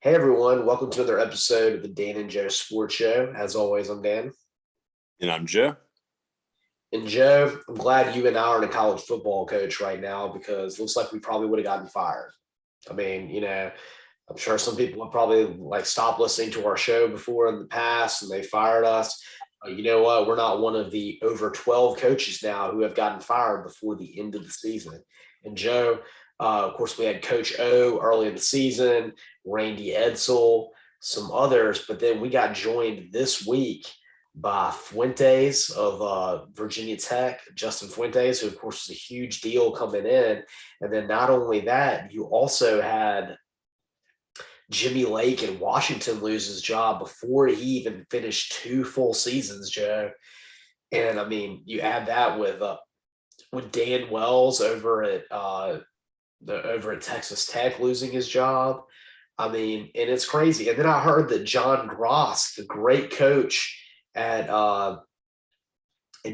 Hey everyone, welcome to another episode of the Dan and Joe Sports Show. As always, I'm Dan. And I'm Joe. And Joe, I'm glad you and I are a college football coach right now because it looks like we probably would have gotten fired. I mean, I'm sure some people have probably stopped listening to our show before in the past and they fired us. You know what? We're not one of the over 12 coaches now who have gotten fired before the end of the season. And Joe, of course, we had Coach O early in the season, Randy Edsel, some others, but then we got joined this week by Fuentes of Virginia Tech, Justin Fuentes, who of course was a huge deal coming in. And then not only that, you also had Jimmy Lake in Washington lose his job before he even finished 2 full seasons, Joe. And I mean, you add that with Dan Wells over at Texas Tech losing his job. I mean, and it's crazy. And then I heard that John Gross, the great coach at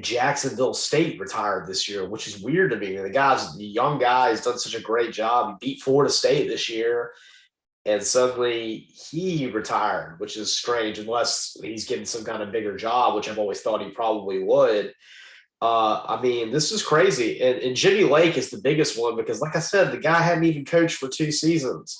Jacksonville State, retired this year, which is weird to me. The young guy, has done such a great job. He beat Florida State this year, and suddenly he retired, which is strange unless he's getting some kind of bigger job, which I've always thought he probably would. I mean, this is crazy. And Jimmy Lake is the biggest one because, like I said, the guy hadn't even coached for 2 seasons.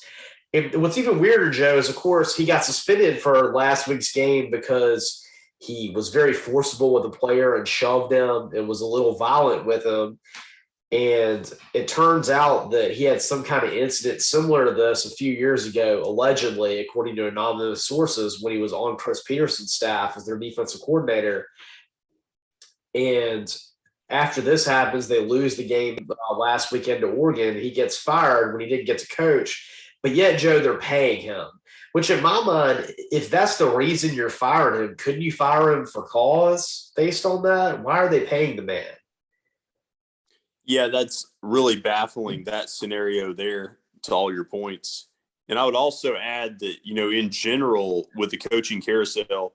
And what's even weirder, Joe, is, of course, he got suspended for last week's game because he was very forcible with a player and shoved him and was a little violent with him. And it turns out that he had some kind of incident similar to this a few years ago, allegedly, according to anonymous sources, when he was on Chris Peterson's staff as their defensive coordinator. And after this happens, they lose the game last weekend to Oregon. He gets fired when he didn't get to coach. But yet, Joe, they're paying him, which in my mind, if that's the reason you're firing him, couldn't you fire him for cause based on that? Why are they paying the man? Yeah, that's really baffling, that scenario there, to all your points. And I would also add that, in general, with the coaching carousel,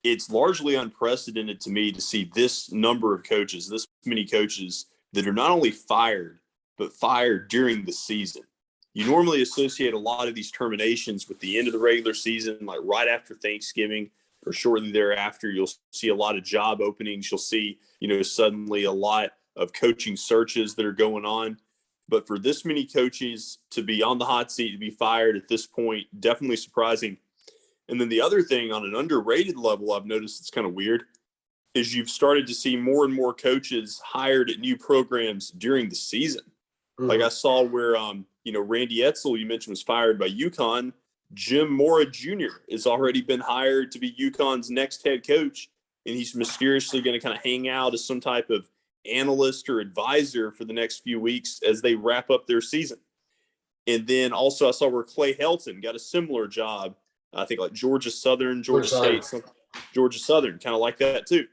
it's largely unprecedented to me to see this number of coaches, this many coaches that are not only fired, but fired during the season. You normally associate a lot of these terminations with the end of the regular season, like right after Thanksgiving or shortly thereafter. You'll see a lot of job openings. You'll see, suddenly a lot of coaching searches that are going on. But for this many coaches to be on the hot seat, to be fired at this point, definitely surprising. And then the other thing on an underrated level I've noticed it's kind of weird is you've started to see more and more coaches hired at new programs during the season. Mm-hmm. Like I saw where, Randy Edsel, you mentioned, was fired by UConn. Jim Mora Jr. has already been hired to be UConn's next head coach, and he's mysteriously going to kind of hang out as some type of analyst or advisor for the next few weeks as they wrap up their season. And then also I saw where Clay Helton got a similar job, I think like Georgia Southern, Georgia State, Georgia Southern, kind of like that too.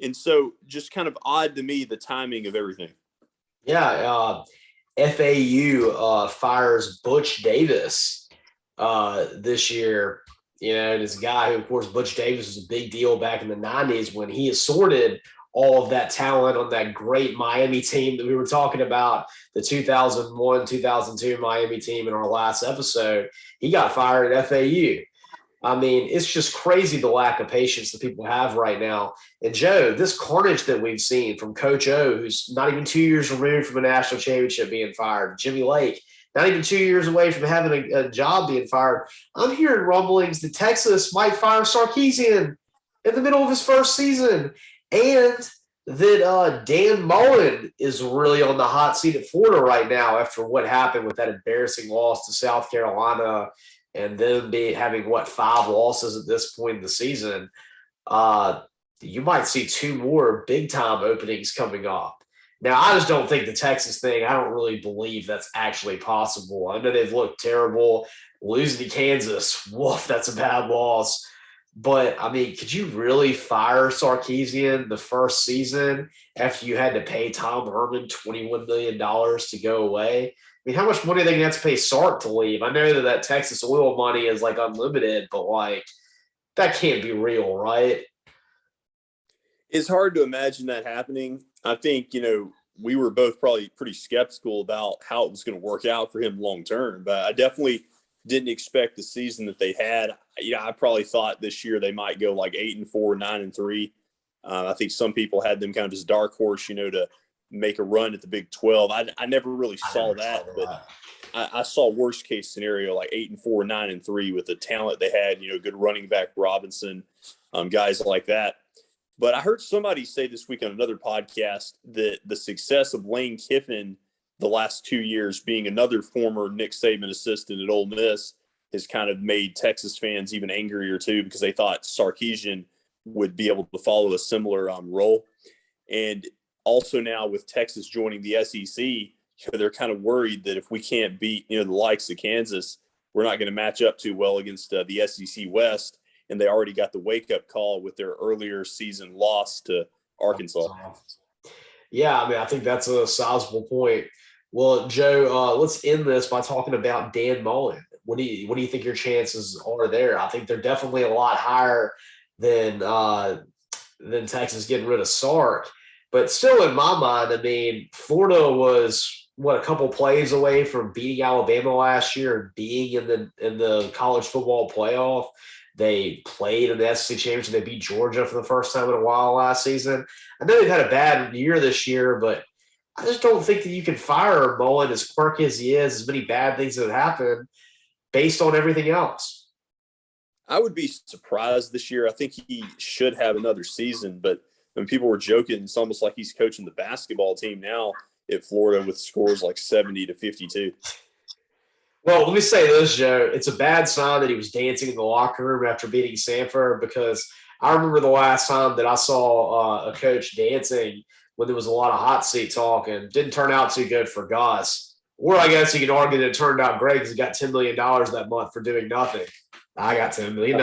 And so just kind of odd to me, the timing of everything. Yeah, FAU fires Butch Davis this year. This guy who, of course, Butch Davis was a big deal back in the 90s when he assorted all of that talent on that great Miami team that we were talking about, the 2001, 2002 Miami team in our last episode. He got fired at FAU. I mean, it's just crazy the lack of patience that people have right now. And Joe, this carnage that we've seen from Coach O, who's not even 2 years removed from a national championship being fired, Jimmy Lake, not even 2 years away from having a job being fired. I'm hearing rumblings that Texas might fire Sarkisian in the middle of his first season, and that Dan Mullen is really on the hot seat at Florida right now after what happened with that embarrassing loss to South Carolina and them having 5 losses at this point in the season. You might see 2 more big-time openings coming up. Now, I just don't think the Texas thing, I don't really believe that's actually possible. I know they've looked terrible. Losing to Kansas, woof, that's a bad loss. But, I mean, could you really fire Sarkisian the first season after you had to pay Tom Herman $21 million to go away? I mean, how much money are they going to have to pay Sark to leave? I know that Texas oil money is, unlimited, but, that can't be real, right? It's hard to imagine that happening. I think, we were both probably pretty skeptical about how it was going to work out for him long term. But I definitely didn't expect the season that they had. I probably thought this year they might go like 8-4, 9-3. I think some people had them kind of as dark horse, to make a run at the Big 12. I never really saw that, but I saw worst case scenario like 8-4, 9-3 with the talent they had. Good running back Robinson, guys like that. But I heard somebody say this week on another podcast that the success of Lane Kiffin the last 2 years, being another former Nick Saban assistant at Ole Miss, has kind of made Texas fans even angrier too, because they thought Sarkisian would be able to follow a similar role. And also now with Texas joining the SEC, they're kind of worried that if we can't beat, the likes of Kansas, we're not going to match up too well against the SEC West. And they already got the wake-up call with their earlier season loss to Arkansas. Yeah, I think that's a sizable point. Well, Joe, let's end this by talking about Dan Mullen. What do you think your chances are there? I think they're definitely a lot higher than Texas getting rid of Sark. But still, in my mind, Florida was a couple plays away from beating Alabama last year and being in the college football playoff. They played in the SEC championship. They beat Georgia for the first time in a while last season. I know they've had a bad year this year, but I just don't think that you can fire Mullen, as quirky as he is, as many bad things that happened, based on everything else. I would be surprised this year. I think he should have another season, but when people were joking, it's almost like he's coaching the basketball team now at Florida with scores like 70-52. Well, let me say this, Joe. It's a bad sign that he was dancing in the locker room after beating Sanford, because I remember the last time that I saw a coach dancing when there was a lot of hot seat talk, and didn't turn out too good for Gus. Or I guess you can argue that it turned out great because he got $10 million that month for doing nothing. I got $10 million.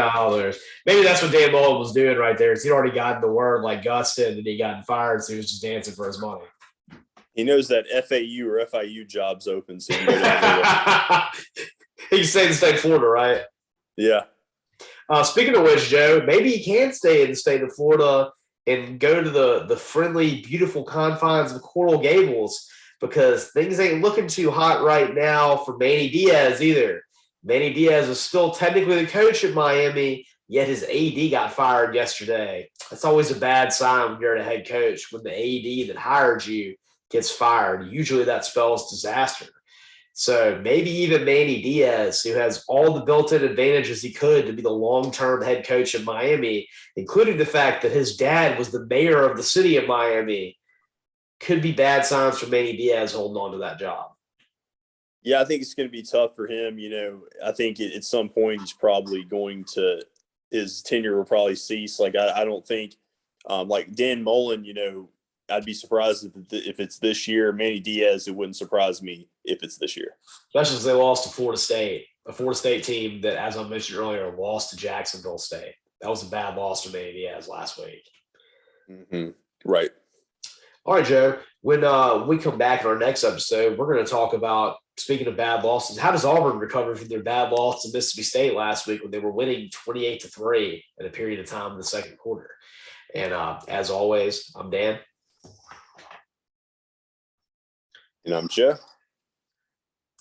Maybe that's what Dan Mullen was doing right there. He'd already gotten the word like Gus did, and he got fired, so he was just dancing for his money. He knows that FAU or FIU job's open, so he can go down He can stay in the state of Florida, right? Yeah. Speaking of which, Joe, maybe he can stay in the state of Florida and go to the friendly, beautiful confines of Coral Gables, because things ain't looking too hot right now for Manny Diaz either. Manny Diaz is still technically the coach at Miami, yet his AD got fired yesterday. That's always a bad sign when you're a head coach, when the AD that hired you gets fired. Usually that spells disaster. So maybe even Manny Diaz, who has all the built-in advantages he could to be the long-term head coach of Miami, including the fact that his dad was the mayor of the city of Miami, could be bad signs for Manny Diaz holding on to that job. Yeah, I think it's going to be tough for him. I think at some point he's probably going to – his tenure will probably cease. Like, I don't think like Dan Mullen, I'd be surprised if it's this year. Manny Diaz, it wouldn't surprise me if it's this year. Especially as they lost to Florida State, a Florida State team that, as I mentioned earlier, lost to Jacksonville State. That was a bad loss for Manny Diaz last week. Mm-hmm. Right. All right, Joe. When we come back in our next episode, we're going to talk about, speaking of bad losses, how does Auburn recover from their bad loss to Mississippi State last week when they were winning 28-3 in a period of time in the second quarter? And as always, I'm Dan. And I'm Joe.